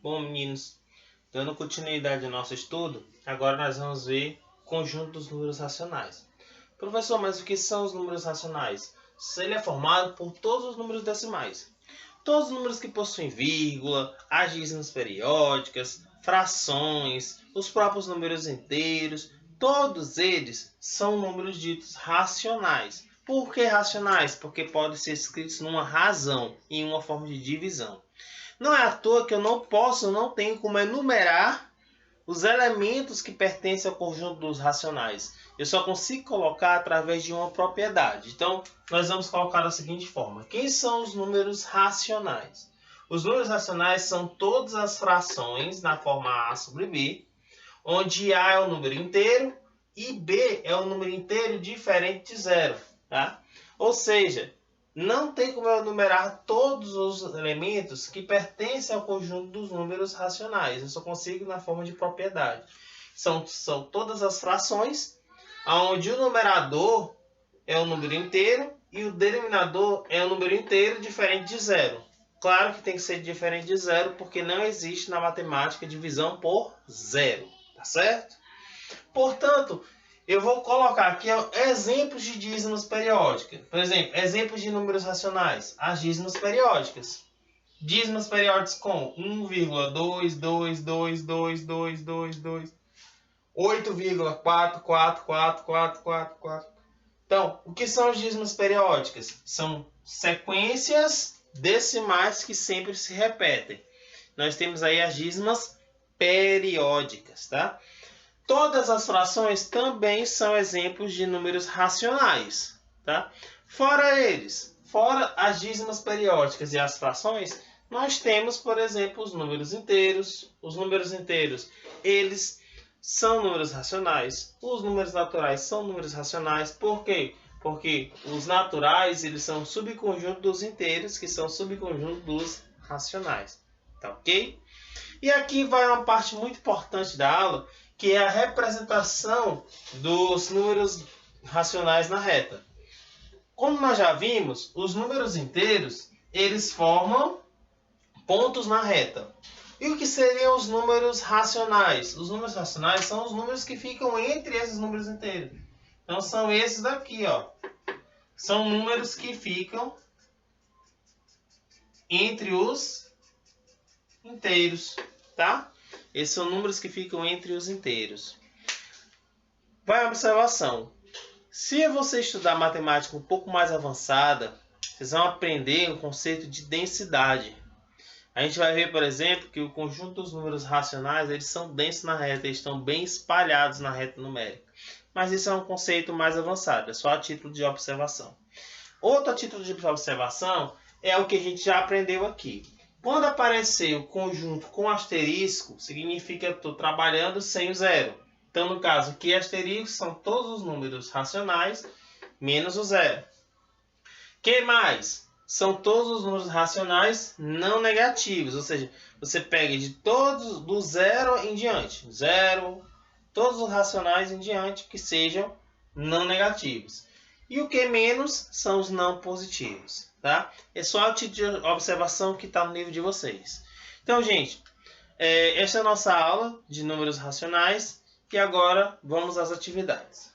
Bom, meninos, dando continuidade ao nosso estudo, agora nós vamos ver o conjunto dos números racionais. Professor, mas o que são os números racionais? Ele é formado por todos os números decimais. Todos os números que possuem vírgula, as dízimas periódicas, frações, os próprios números inteiros, todos eles são números ditos racionais. Por que racionais? Porque podem ser escritos numa razão, em uma forma de divisão. Não é à toa que eu não tenho como enumerar os elementos que pertencem ao conjunto dos racionais. Eu só consigo colocar através de uma propriedade. Então, nós vamos colocar da seguinte forma. Quem são os números racionais? Os números racionais são todas as frações na forma A sobre B, onde A é o número inteiro e B é o número inteiro diferente de zero. Tá? Ou seja, não tem como eu enumerar todos os elementos que pertencem ao conjunto dos números racionais. Eu só consigo na forma de propriedade. São todas as frações, onde o numerador é o número inteiro e o denominador é o número inteiro diferente de zero. Claro que tem que ser diferente de zero, porque não existe na matemática divisão por zero. Tá certo? Portanto, eu vou colocar aqui exemplos de dízimas periódicas. Por exemplo, exemplos de números racionais. As dízimas periódicas. Dízimas periódicas com 1,2222222, 8,4444444. Então, o que são as dízimas periódicas? São sequências decimais que sempre se repetem. Nós temos aí as dízimas periódicas, tá? Todas as frações também são exemplos de números racionais, tá? Fora as dízimas periódicas e as frações, nós temos, por exemplo, os números inteiros. Os números inteiros, eles são números racionais. Os números naturais são números racionais. Por quê? Porque os naturais, eles são subconjunto dos inteiros, que são subconjunto dos racionais. Tá ok? E aqui vai uma parte muito importante da aula, que é a representação dos números racionais na reta. Como nós já vimos, os números inteiros, eles formam pontos na reta. E o que seriam os números racionais? Os números racionais são os números que ficam entre esses números inteiros. Então são esses daqui, ó. São números que ficam entre os inteiros, tá? Esses são números que ficam entre os inteiros. Vai a observação. Se você estudar matemática um pouco mais avançada, vocês vão aprender o conceito de densidade. A gente vai ver, por exemplo, que o conjunto dos números racionais, eles são densos na reta, eles estão bem espalhados na reta numérica. Mas isso é um conceito mais avançado, é só a título de observação. Outro título de observação é o que a gente já aprendeu aqui. Quando aparecer o conjunto com asterisco, significa que eu estou trabalhando sem o zero. Então, no caso aqui, asterisco são todos os números racionais menos o zero. Que mais? São todos os números racionais não negativos. Ou seja, você pega de todos, do zero em diante. Zero, todos os racionais em diante que sejam não negativos. E o que menos são os não positivos. Tá? É só o tipo de observação que está no livro de vocês. Então, gente, esta é a nossa aula de números racionais. E agora vamos às atividades.